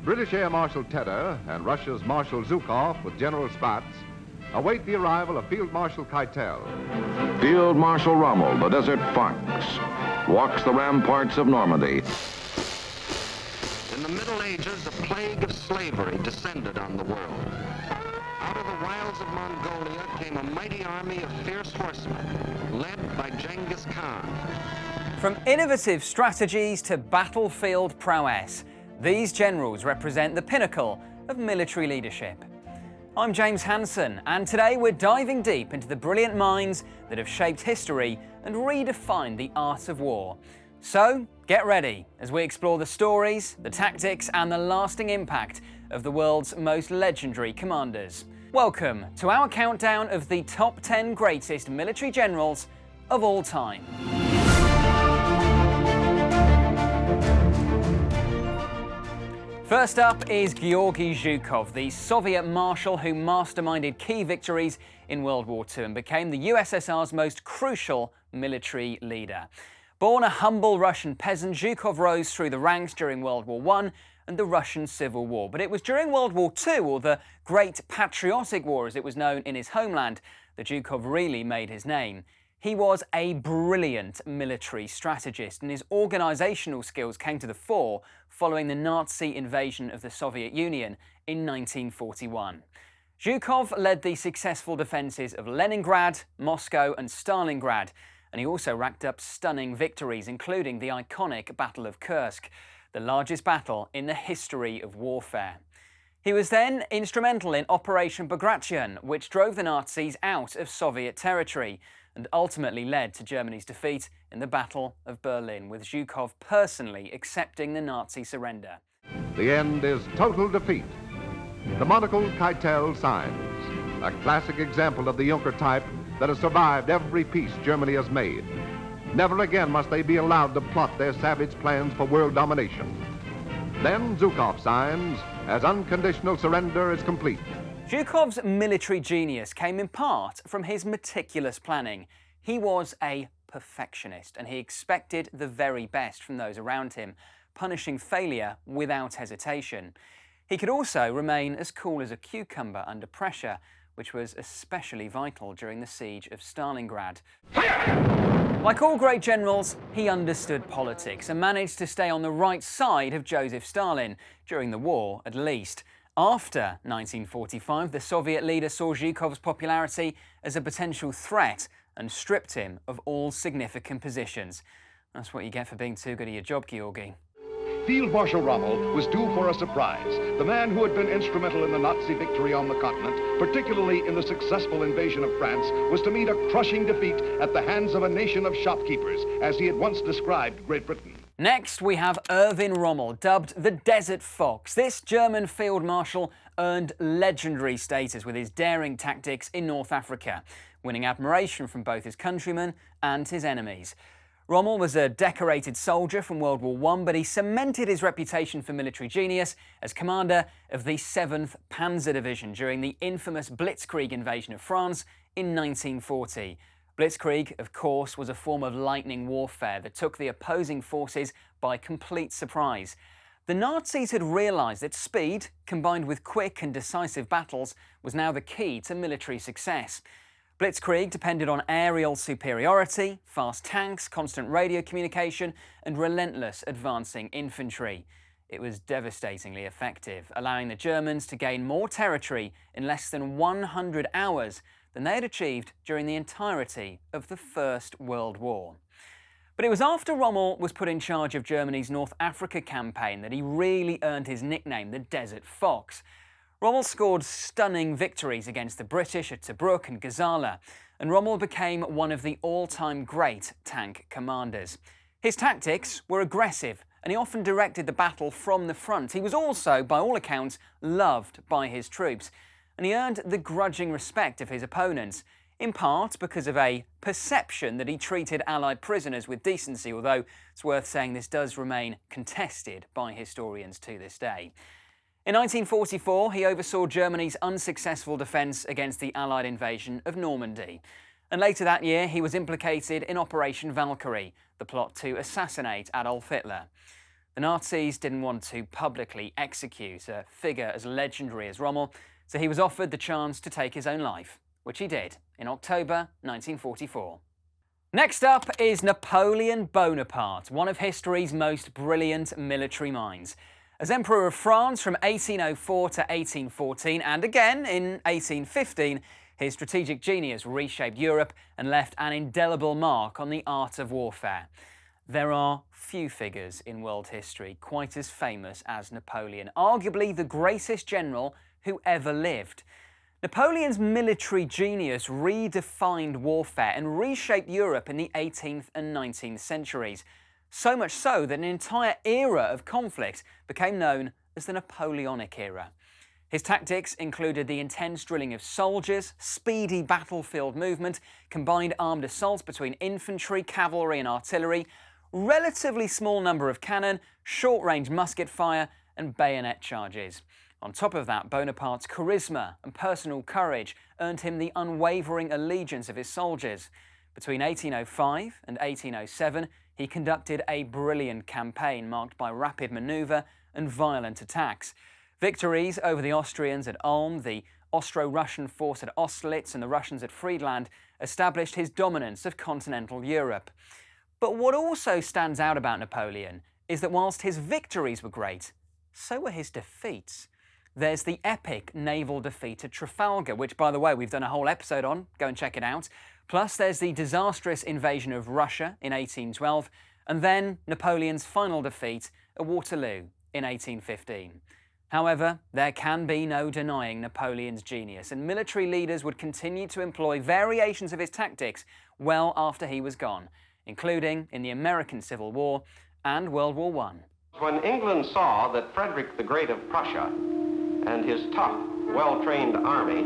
British Air Marshal Tedder and Russia's Marshal Zukov with General Spatz await the arrival of Field Marshal Keitel. Field Marshal Rommel, the Desert Fox, walks the ramparts of Normandy. In the Middle Ages, a plague of slavery descended on the world. Out of the wilds of Mongolia came a mighty army of fierce horsemen, led by Genghis Khan. From innovative strategies to battlefield prowess, these generals represent the pinnacle of military leadership. I'm James Hanson, and today we're diving deep into the brilliant minds that have shaped history and redefined the art of war. So, get ready as we explore the stories, the tactics, and the lasting impact of the world's most legendary commanders. Welcome to our countdown of the top 10 greatest military generals of all time. First up is Georgy Zukov, the Soviet Marshal who masterminded key victories in World War II and became the USSR's most crucial military leader. Born a humble Russian peasant, Zukov rose through the ranks during World War I and the Russian Civil War. But it was during World War II, or the Great Patriotic War as it was known in his homeland, that Zukov really made his name. He was a brilliant military strategist, and his organisational skills came to the fore following the Nazi invasion of the Soviet Union in 1941. Zukov led the successful defences of Leningrad, Moscow and Stalingrad, and he also racked up stunning victories, including the iconic Battle of Kursk, the largest battle in the history of warfare. He was then instrumental in Operation Bagration, which drove the Nazis out of Soviet territory, and ultimately led to Germany's defeat in the Battle of Berlin, with Zukov personally accepting the Nazi surrender. The end is total defeat. The monocle Keitel signs, a classic example of the Junker type that has survived every peace Germany has made. Never again must they be allowed to plot their savage plans for world domination. Then Zukov signs as unconditional surrender is complete. Zhukov's military genius came in part from his meticulous planning. He was a perfectionist and he expected the very best from those around him, punishing failure without hesitation. He could also remain as cool as a cucumber under pressure, which was especially vital during the siege of Stalingrad. Like all great generals, he understood politics and managed to stay on the right side of Joseph Stalin, during the war at least. After 1945, the Soviet leader saw Zhukov's popularity as a potential threat and stripped him of all significant positions. That's what you get for being too good at your job, Georgy. Field Marshal Rommel was due for a surprise. The man who had been instrumental in the Nazi victory on the continent, particularly in the successful invasion of France, was to meet a crushing defeat at the hands of a nation of shopkeepers, as he had once described Great Britain. Next, we have Erwin Rommel, dubbed the Desert Fox. This German field marshal earned legendary status with his daring tactics in North Africa, winning admiration from both his countrymen and his enemies. Rommel was a decorated soldier from World War I, but he cemented his reputation for military genius as commander of the 7th Panzer Division during the infamous Blitzkrieg invasion of France in 1940. Blitzkrieg, of course, was a form of lightning warfare that took the opposing forces by complete surprise. The Nazis had realised that speed, combined with quick and decisive battles, was now the key to military success. Blitzkrieg depended on aerial superiority, fast tanks, constant radio communication, and relentless advancing infantry. It was devastatingly effective, allowing the Germans to gain more territory in less than 100 hours than they had achieved during the entirety of the First World War. But it was after Rommel was put in charge of Germany's North Africa campaign that he really earned his nickname, the Desert Fox. Rommel scored stunning victories against the British at Tobruk and Gazala, and Rommel became one of the all-time great tank commanders. His tactics were aggressive, and he often directed the battle from the front. He was also, by all accounts, loved by his troops, and he earned the grudging respect of his opponents, in part because of a perception that he treated Allied prisoners with decency, although it's worth saying this does remain contested by historians to this day. In 1944, he oversaw Germany's unsuccessful defence against the Allied invasion of Normandy. And later that year, he was implicated in Operation Valkyrie, the plot to assassinate Adolf Hitler. The Nazis didn't want to publicly execute a figure as legendary as Rommel, so he was offered the chance to take his own life, which he did in October 1944. Next up is Napoleon Bonaparte, one of history's most brilliant military minds. As Emperor of France from 1804 to 1814, and again in 1815, his strategic genius reshaped Europe and left an indelible mark on the art of warfare. There are few figures in world history quite as famous as Napoleon, arguably the greatest general who ever lived. Napoleon's military genius redefined warfare and reshaped Europe in the 18th and 19th centuries. So much so that an entire era of conflict became known as the Napoleonic era. His tactics included the intense drilling of soldiers, speedy battlefield movement, combined armed assaults between infantry, cavalry and artillery, relatively small number of cannon, short-range musket fire and bayonet charges. On top of that, Bonaparte's charisma and personal courage earned him the unwavering allegiance of his soldiers. Between 1805 and 1807, he conducted a brilliant campaign marked by rapid manoeuvre and violent attacks. Victories over the Austrians at Ulm, the Austro-Russian force at Austerlitz and the Russians at Friedland established his dominance of continental Europe. But what also stands out about Napoleon is that whilst his victories were great, so were his defeats. There's the epic naval defeat at Trafalgar, which, by the way, we've done a whole episode on. Go and check it out. Plus, there's the disastrous invasion of Russia in 1812, and then Napoleon's final defeat at Waterloo in 1815. However, there can be no denying Napoleon's genius, and military leaders would continue to employ variations of his tactics well after he was gone, including in the American Civil War and World War I. When England saw that Frederick the Great of Prussia and his tough, well-trained army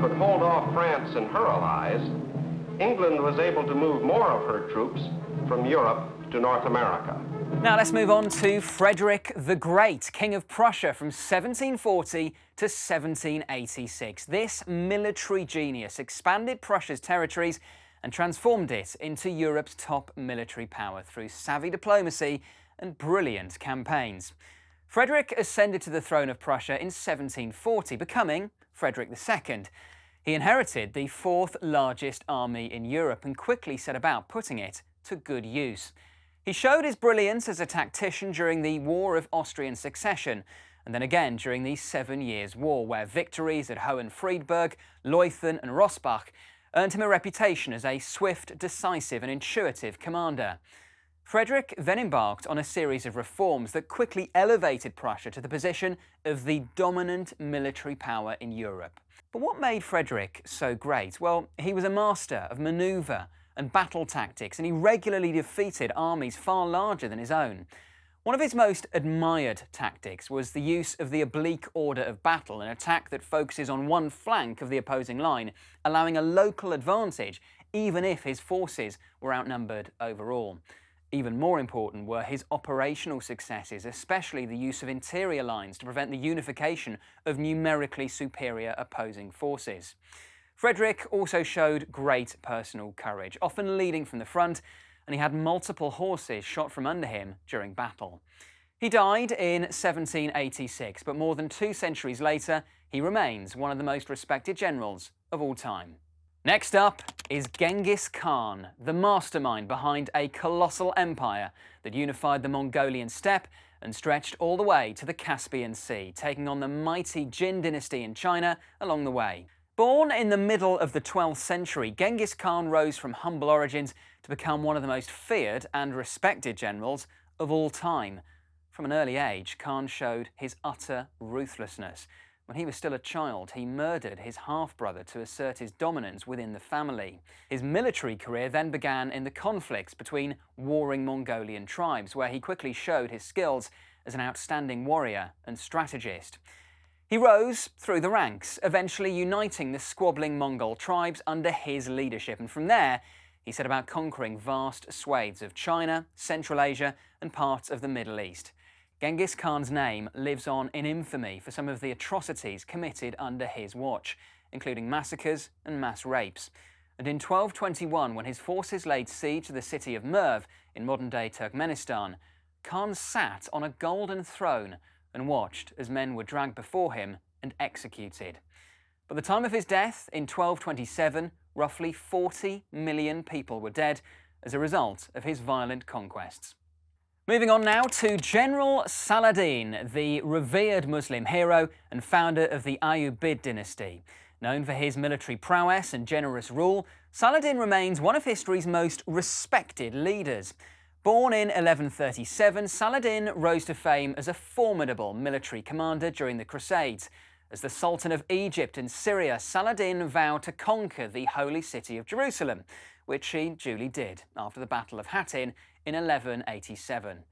could hold off France and her allies, England was able to move more of her troops from Europe to North America. Now let's move on to Frederick the Great, King of Prussia from 1740 to 1786. This military genius expanded Prussia's territories and transformed it into Europe's top military power through savvy diplomacy and brilliant campaigns. Frederick ascended to the throne of Prussia in 1740, becoming Frederick II. He inherited the fourth largest army in Europe and quickly set about putting it to good use. He showed his brilliance as a tactician during the War of Austrian Succession, and then again during the 7 Years' War, where victories at Hohenfriedberg, Leuthen and Rossbach earned him a reputation as a swift, decisive and intuitive commander. Frederick then embarked on a series of reforms that quickly elevated Prussia to the position of the dominant military power in Europe. But what made Frederick so great? Well, he was a master of manoeuvre and battle tactics, and he regularly defeated armies far larger than his own. One of his most admired tactics was the use of the oblique order of battle, an attack that focuses on one flank of the opposing line, allowing a local advantage even if his forces were outnumbered overall. Even more important were his operational successes, especially the use of interior lines to prevent the unification of numerically superior opposing forces. Frederick also showed great personal courage, often leading from the front, and he had multiple horses shot from under him during battle. He died in 1786, but more than 2 centuries later, he remains one of the most respected generals of all time. Next up is Genghis Khan, the mastermind behind a colossal empire that unified the Mongolian steppe and stretched all the way to the Caspian Sea, taking on the mighty Jin dynasty in China along the way. Born in the middle of the 12th century, Genghis Khan rose from humble origins to become one of the most feared and respected generals of all time. From an early age, Khan showed his utter ruthlessness. When he was still a child, he murdered his half-brother to assert his dominance within the family. His military career then began in the conflicts between warring Mongolian tribes, where he quickly showed his skills as an outstanding warrior and strategist. He rose through the ranks, eventually uniting the squabbling Mongol tribes under his leadership, and from there, he set about conquering vast swathes of China, Central Asia, and parts of the Middle East. Genghis Khan's name lives on in infamy for some of the atrocities committed under his watch, including massacres and mass rapes. And in 1221, when his forces laid siege to the city of Merv in modern-day Turkmenistan, Khan sat on a golden throne and watched as men were dragged before him and executed. By the time of his death in 1227, roughly 40 million people were dead as a result of his violent conquests. Moving on now to General Saladin, the revered Muslim hero and founder of the Ayyubid dynasty. Known for his military prowess and generous rule, Saladin remains one of history's most respected leaders. Born in 1137, Saladin rose to fame as a formidable military commander during the Crusades. As the Sultan of Egypt and Syria, Saladin vowed to conquer the holy city of Jerusalem, which he duly did after the Battle of Hattin in 1187.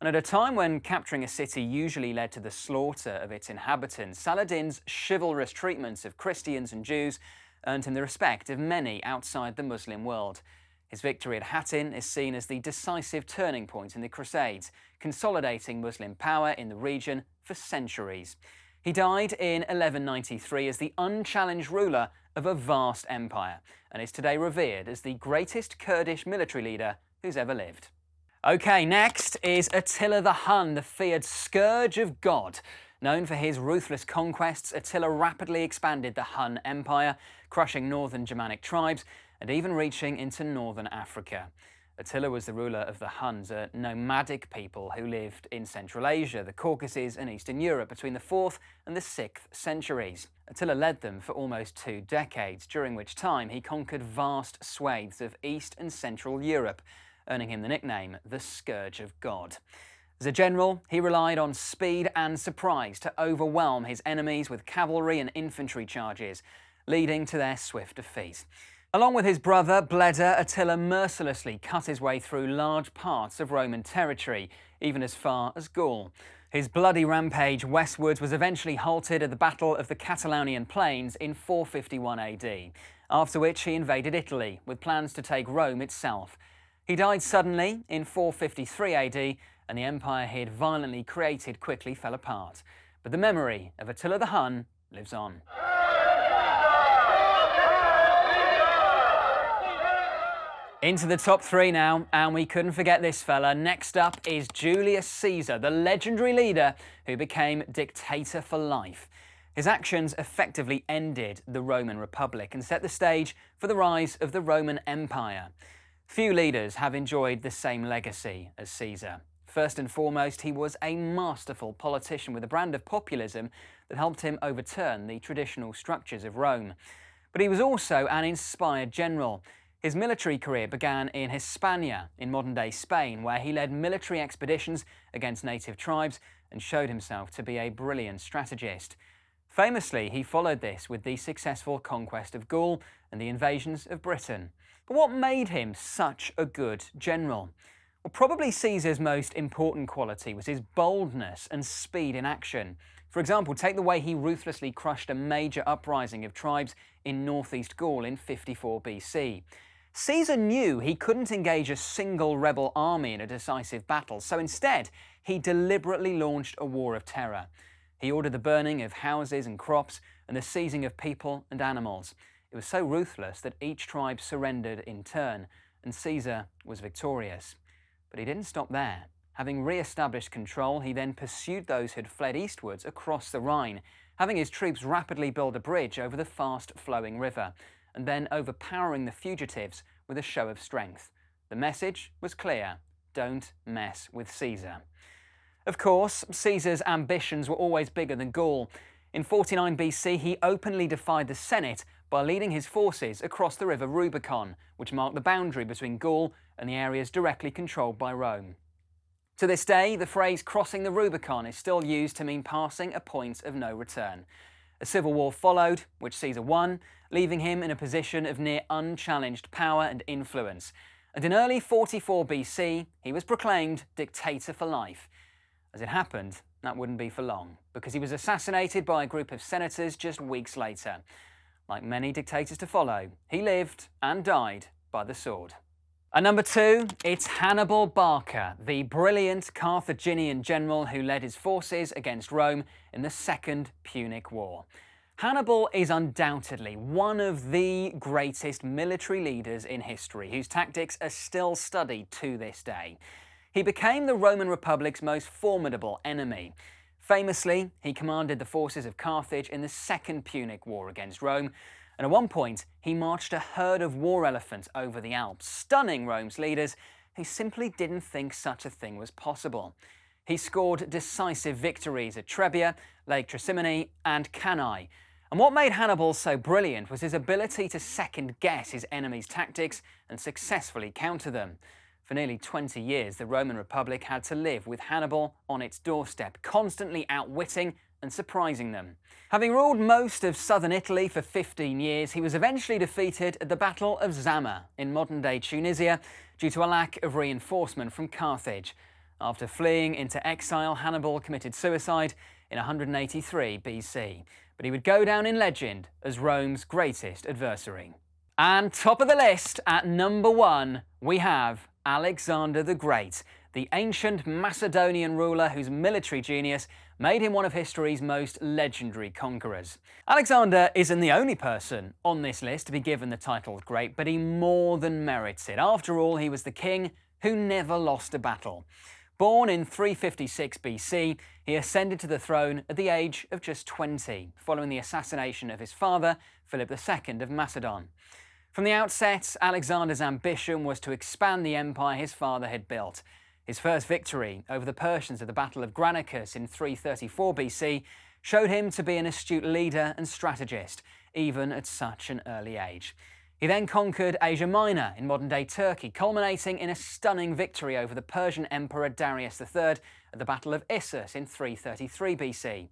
And at a time when capturing a city usually led to the slaughter of its inhabitants, Saladin's chivalrous treatment of Christians and Jews earned him the respect of many outside the Muslim world. His victory at Hattin is seen as the decisive turning point in the Crusades, consolidating Muslim power in the region for centuries. He died in 1193 as the unchallenged ruler of a vast empire, and is today revered as the greatest Kurdish military leader who's ever lived. Okay, next is Attila the Hun, the feared scourge of God. Known for his ruthless conquests, Attila rapidly expanded the Hun Empire, crushing northern Germanic tribes and even reaching into northern Africa. Attila was the ruler of the Huns, a nomadic people who lived in Central Asia, the Caucasus and Eastern Europe between the 4th and the 6th centuries. Attila led them for almost 2 decades, during which time he conquered vast swathes of East and Central Europe, earning him the nickname the Scourge of God. As a general, he relied on speed and surprise to overwhelm his enemies with cavalry and infantry charges, leading to their swift defeat. Along with his brother Bleda, Attila mercilessly cut his way through large parts of Roman territory, even as far as Gaul. His bloody rampage westwards was eventually halted at the Battle of the Catalonian Plains in 451 AD, after which he invaded Italy with plans to take Rome itself. He died suddenly in 453 AD, and the empire he had violently created quickly fell apart. But the memory of Attila the Hun lives on. Into the top 3 now, and we couldn't forget this fella. Next up is Julius Caesar, the legendary leader who became dictator for life. His actions effectively ended the Roman Republic and set the stage for the rise of the Roman Empire. Few leaders have enjoyed the same legacy as Caesar. First and foremost, he was a masterful politician with a brand of populism that helped him overturn the traditional structures of Rome. But he was also an inspired general. His military career began in Hispania, in modern-day Spain, where he led military expeditions against native tribes and showed himself to be a brilliant strategist. Famously, he followed this with the successful conquest of Gaul and the invasions of Britain. But what made him such a good general? Well, probably Caesar's most important quality was his boldness and speed in action. For example, take the way he ruthlessly crushed a major uprising of tribes in northeast Gaul in 54 BC. Caesar knew he couldn't engage a single rebel army in a decisive battle, so instead he deliberately launched a war of terror. He ordered the burning of houses and crops and the seizing of people and animals. It was so ruthless that each tribe surrendered in turn, and Caesar was victorious. But he didn't stop there. Having re-established control, he then pursued those who had fled eastwards across the Rhine, having his troops rapidly build a bridge over the fast-flowing river, and then overpowering the fugitives with a show of strength. The message was clear: don't mess with Caesar. Of course, Caesar's ambitions were always bigger than Gaul. In 49 BC, he openly defied the Senate by leading his forces across the river Rubicon, which marked the boundary between Gaul and the areas directly controlled by Rome. To this day, the phrase crossing the Rubicon is still used to mean passing a point of no return. A civil war followed, which Caesar won, leaving him in a position of near unchallenged power and influence. And in early 44 BC, he was proclaimed dictator for life. As it happened, that wouldn't be for long, because he was assassinated by a group of senators just weeks later. Like many dictators to follow, he lived and died by the sword. At number 2, it's Hannibal Barker, the brilliant Carthaginian general who led his forces against Rome in the Second Punic War. Hannibal is undoubtedly one of the greatest military leaders in history, whose tactics are still studied to this day. he became the Roman Republic's most formidable enemy. Famously, he commanded the forces of Carthage in the Second Punic War against Rome, and at one point he marched a herd of war elephants over the Alps, stunning Rome's leaders who simply didn't think such a thing was possible. He scored decisive victories at Trebia, Lake Trasimene and Cannae, and what made Hannibal so brilliant was his ability to second-guess his enemy's tactics and successfully counter them. For nearly 20 years, the Roman Republic had to live with Hannibal on its doorstep, constantly outwitting and surprising them. Having ruled most of southern Italy for 15 years, he was eventually defeated at the Battle of Zama in modern-day Tunisia due to a lack of reinforcement from Carthage. After fleeing into exile, Hannibal committed suicide in 183 BC, but he would go down in legend as Rome's greatest adversary. And top of the list, at number 1, we have Alexander the Great, the ancient Macedonian ruler whose military genius made him one of history's most legendary conquerors. Alexander isn't the only person on this list to be given the title Great, but he more than merits it. After all, he was the king who never lost a battle. Born in 356 BC, he ascended to the throne at the age of just 20, following the assassination of his father, Philip II of Macedon. From the outset, Alexander's ambition was to expand the empire his father had built. His first victory over the Persians at the Battle of Granicus in 334 BC showed him to be an astute leader and strategist, even at such an early age. He then conquered Asia Minor in modern-day Turkey, culminating in a stunning victory over the Persian Emperor Darius III at the Battle of Issus in 333 BC.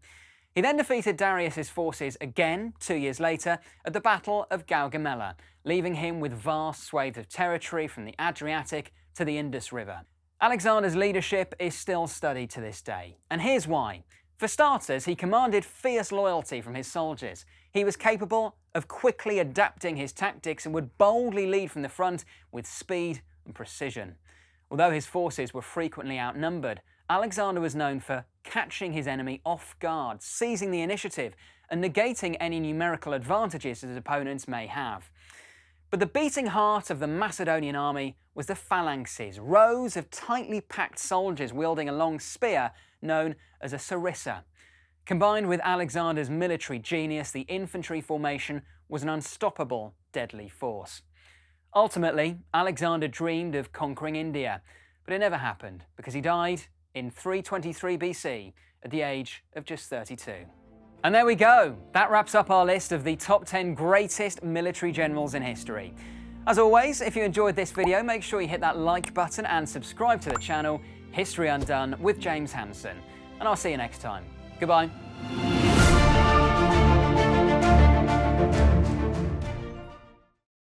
He then defeated Darius's forces again 2 years later at the Battle of Gaugamela, leaving him with vast swathes of territory from the Adriatic to the Indus River. Alexander's leadership is still studied to this day, and here's why. For starters, he commanded fierce loyalty from his soldiers. He was capable of quickly adapting his tactics and would boldly lead from the front with speed and precision. Although his forces were frequently outnumbered, Alexander was known for catching his enemy off guard, seizing the initiative, and negating any numerical advantages his opponents may have. But the beating heart of the Macedonian army was the phalanxes, rows of tightly packed soldiers wielding a long spear known as a sarissa. Combined with Alexander's military genius, the infantry formation was an unstoppable, deadly force. Ultimately, Alexander dreamed of conquering India, but it never happened because he died in 323 BC at the age of just 32. And there we go. That wraps up our list of the top 10 greatest military generals in history. As always, if you enjoyed this video, make sure you hit that like button and subscribe to the channel History Undone with James Hanson. And I'll see you next time. Goodbye.